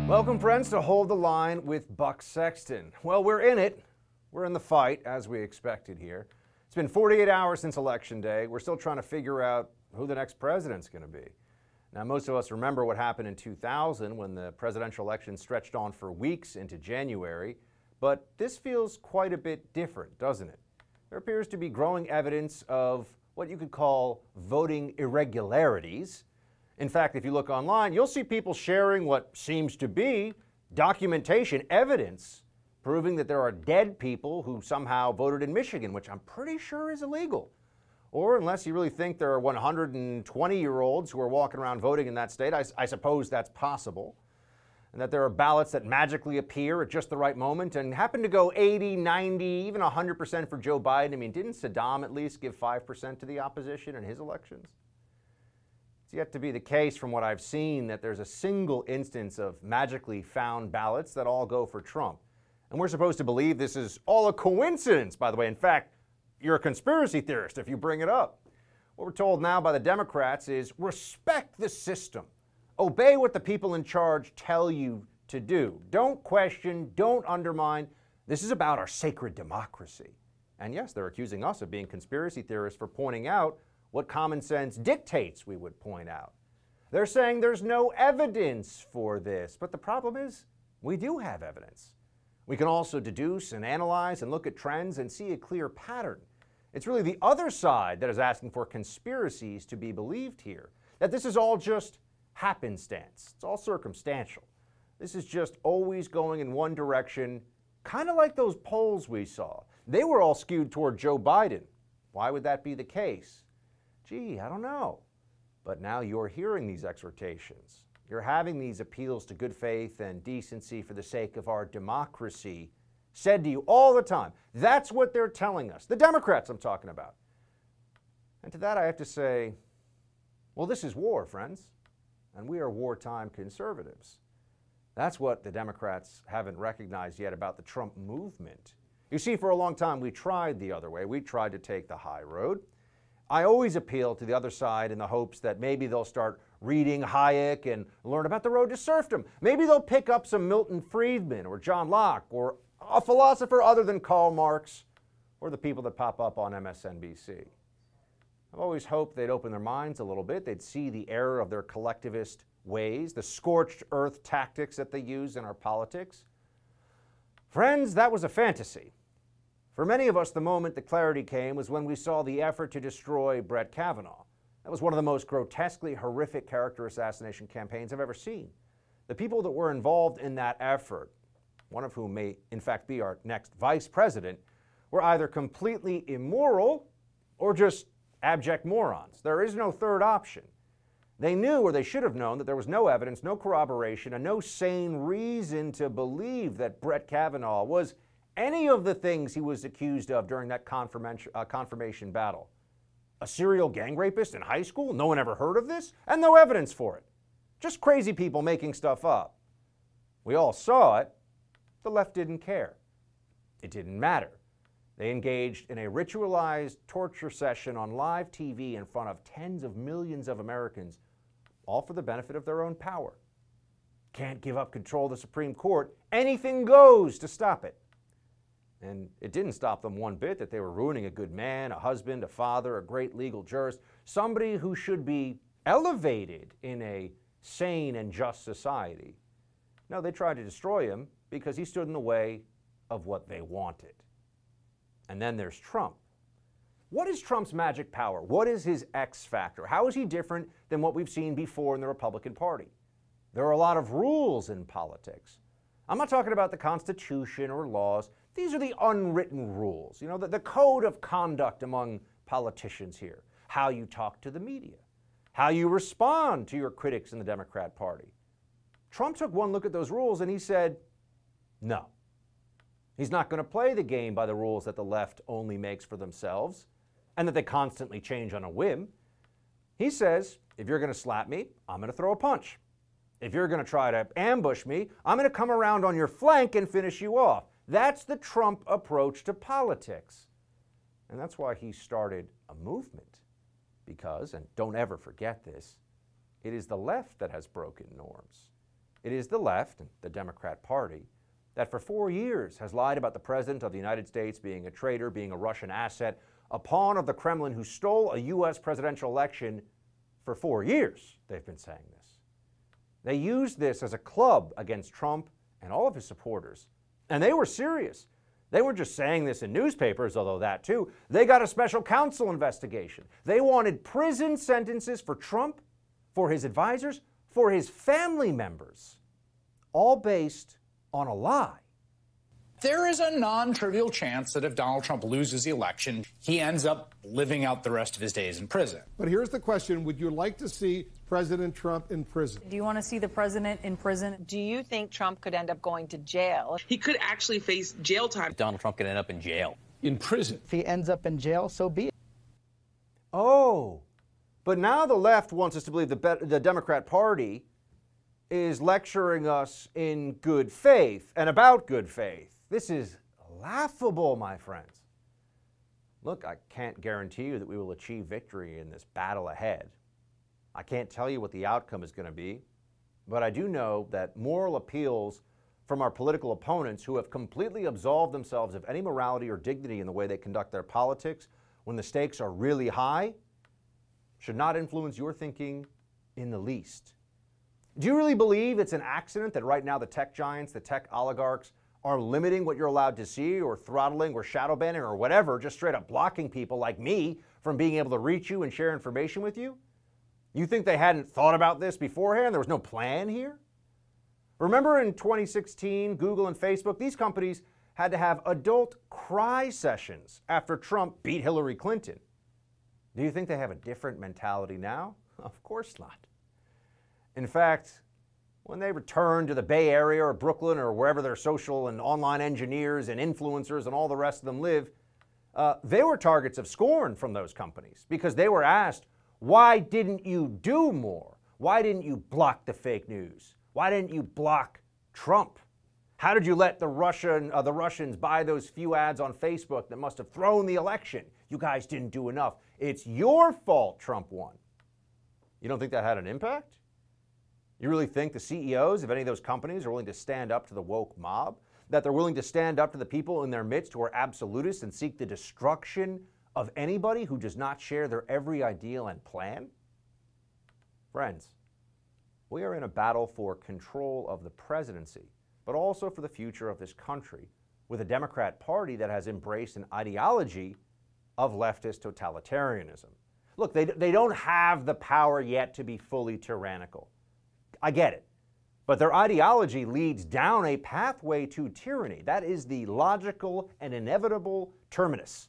Welcome, friends, to Hold the Line with Buck Sexton. Well, we're in it. We're in the fight, as we expected here. It's been 48 hours since Election Day. We're still trying to figure out who the next president's going to be. Now, most of us remember what happened in 2000 when the presidential election stretched on for weeks into January. But this feels quite a bit different, doesn't it? There appears to be growing evidence of what you could call voting irregularities. In fact, if you look online, you'll see people sharing what seems to be documentation, evidence, proving that there are dead people who somehow voted in Michigan, which I'm pretty sure is illegal. Or unless you really think there are 120-year-olds who are walking around voting in that state, I suppose that's possible. And that there are ballots that magically appear at just the right moment and happen to go 80, 90, even 100% for Joe Biden. I mean, didn't Saddam at least give 5% to the opposition in his elections? It's yet to be the case from what I've seen that there's a single instance of magically found ballots that all go for Trump. And we're supposed to believe this is all a coincidence, by the way. In fact, you're a conspiracy theorist if you bring it up. What we're told now by the Democrats is respect the system. Obey what the people in charge tell you to do. Don't question, don't undermine. This is about our sacred democracy. And yes, they're accusing us of being conspiracy theorists for pointing out what common sense dictates we would point out. They're saying there's no evidence for this, but the problem is we do have evidence. We can also deduce and analyze and look at trends and see a clear pattern. It's really the other side that is asking for conspiracies to be believed here, that this is all just happenstance. It's all circumstantial. This is just always going in one direction, kind of like those polls we saw. They were all skewed toward Joe Biden. Why would that be the case? Gee, I don't know. But now you're hearing these exhortations. You're having these appeals to good faith and decency for the sake of our democracy said to you all the time. That's what they're telling us. The Democrats I'm talking about. And to that I have to say, well, this is war, friends. And we are wartime conservatives. That's what the Democrats haven't recognized yet about the Trump movement. You see, for a long time we tried the other way. We tried to take the high road. I always appeal to the other side in the hopes that maybe they'll start reading Hayek and learn about the road to serfdom. Maybe they'll pick up some Milton Friedman or John Locke or a philosopher other than Karl Marx or the people that pop up on MSNBC. I've always hoped they'd open their minds a little bit. They'd see the error of their collectivist ways, the scorched earth tactics that they use in our politics. Friends, that was a fantasy. For many of us, the moment the clarity came was when we saw the effort to destroy Brett Kavanaugh. That was one of the most grotesquely horrific character assassination campaigns I've ever seen. The people that were involved in that effort, one of whom may in fact be our next vice president, were either completely immoral or just abject morons. There is no third option. They knew, or they should have known, that there was no evidence, no corroboration, and no sane reason to believe that Brett Kavanaugh was any of the things he was accused of during that confirmation battle. A serial gang rapist in high school? No one ever heard of this? And no evidence for it. Just crazy people making stuff up. We all saw it. The left didn't care. It didn't matter. They engaged in a ritualized torture session on live TV in front of tens of millions of Americans, all for the benefit of their own power. Can't give up control of the Supreme Court. Anything goes to stop it. And it didn't stop them one bit that they were ruining a good man, a husband, a father, a great legal jurist, somebody who should be elevated in a sane and just society. No, they tried to destroy him because he stood in the way of what they wanted. And then there's Trump. What is Trump's magic power? What is his X factor? How is he different than what we've seen before in the Republican Party? There are a lot of rules in politics. I'm not talking about the Constitution or laws. These are the unwritten rules, the code of conduct among politicians here. How you talk to the media, how you respond to your critics in the Democrat Party. Trump took one look at those rules and he said, no. He's not going to play the game by the rules that the left only makes for themselves and that they constantly change on a whim. He says, if you're going to slap me, I'm going to throw a punch. If you're going to try to ambush me, I'm going to come around on your flank and finish you off. That's the Trump approach to politics. And that's why he started a movement. Because, and don't ever forget this, it is the left that has broken norms. It is the left, the Democrat Party, that for 4 years has lied about the President of the United States being a traitor, being a Russian asset, a pawn of the Kremlin who stole a U.S. presidential election. For 4 years, they've been saying this. They used this as a club against Trump and all of his supporters. And they were serious. They weren't just saying this in newspapers, although that too. They got a special counsel investigation. They wanted prison sentences for Trump, for his advisors, for his family members, all based on a lie. There is a non-trivial chance that if Donald Trump loses the election, he ends up living out the rest of his days in prison. But here's the question. Would you like to see President Trump in prison? Do you want to see the president in prison? Do you think Trump could end up going to jail? He could actually face jail time. Donald Trump could end up in jail. In prison. If he ends up in jail, so be it. Oh, but now the left wants us to believe the Democrat Party is lecturing us in good faith and about good faith. This is laughable, my friends. Look, I can't guarantee you that we will achieve victory in this battle ahead. I can't tell you what the outcome is going to be, but I do know that moral appeals from our political opponents who have completely absolved themselves of any morality or dignity in the way they conduct their politics when the stakes are really high should not influence your thinking in the least. Do you really believe it's an accident that right now the tech giants, the tech oligarchs, are limiting what you're allowed to see or throttling or shadow banning or whatever, just straight up blocking people like me from being able to reach you and share information with you? You think they hadn't thought about this beforehand? There was no plan here? Remember in 2016, Google and Facebook, these companies had to have adult cry sessions after Trump beat Hillary Clinton. Do you think they have a different mentality now? Of course not. In fact, when they return to the Bay Area or Brooklyn or wherever their social and online engineers and influencers and all the rest of them live, they were targets of scorn from those companies because they were asked, why didn't you do more? Why didn't you block the fake news? Why didn't you block Trump? How did you let the Russians buy those few ads on Facebook that must have thrown the election? You guys didn't do enough. It's your fault Trump won. You don't think that had an impact? You really think the CEOs of any of those companies are willing to stand up to the woke mob? That they're willing to stand up to the people in their midst who are absolutists and seek the destruction of anybody who does not share their every ideal and plan? Friends, we are in a battle for control of the presidency, but also for the future of this country, with a Democrat Party that has embraced an ideology of leftist totalitarianism. Look, they don't have the power yet to be fully tyrannical. I get it. But their ideology leads down a pathway to tyranny. That is the logical and inevitable terminus.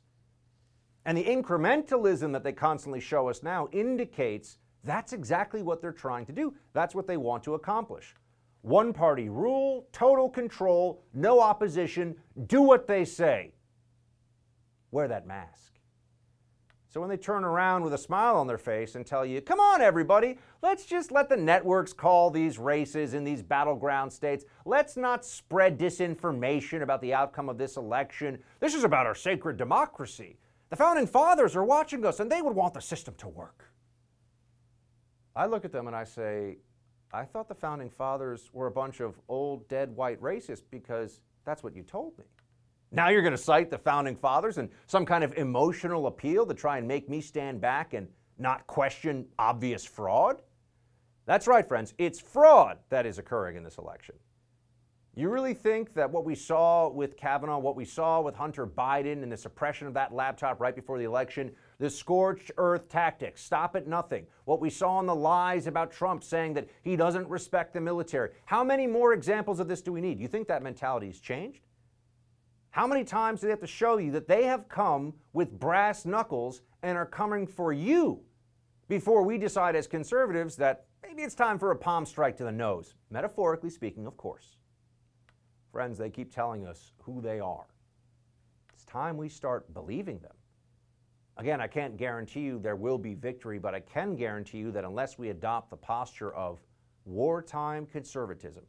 And the incrementalism that they constantly show us now indicates that's exactly what they're trying to do. That's what they want to accomplish. One-party rule, total control, no opposition, do what they say. Wear that mask. So when they turn around with a smile on their face and tell you, come on everybody, let's just let the networks call these races in these battleground states. Let's not spread disinformation about the outcome of this election. This is about our sacred democracy. The Founding Fathers are watching us and they would want the system to work. I look at them and I say, I thought the Founding Fathers were a bunch of old, dead, white racists because that's what you told me. Now you're going to cite the Founding Fathers and some kind of emotional appeal to try and make me stand back and not question obvious fraud? That's right, friends. It's fraud that is occurring in this election. You really think that what we saw with Kavanaugh, what we saw with Hunter Biden and the suppression of that laptop right before the election, the scorched earth tactics, stop at nothing, what we saw in the lies about Trump saying that he doesn't respect the military, how many more examples of this do we need? You think that mentality has changed? How many times do they have to show you that they have come with brass knuckles and are coming for you before we decide as conservatives that maybe it's time for a palm strike to the nose? Metaphorically speaking, of course. Friends, they keep telling us who they are. It's time we start believing them. Again, I can't guarantee you there will be victory, but I can guarantee you that unless we adopt the posture of wartime conservatism,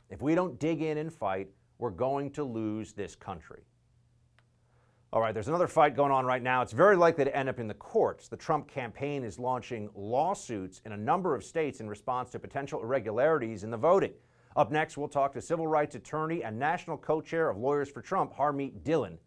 if we don't dig in and fight, we're going to lose this country. All right, there's another fight going on right now. It's very likely to end up in the courts. The Trump campaign is launching lawsuits in a number of states in response to potential irregularities in the voting. Up next, we'll talk to civil rights attorney and national co-chair of Lawyers for Trump, Harmeet Dillon.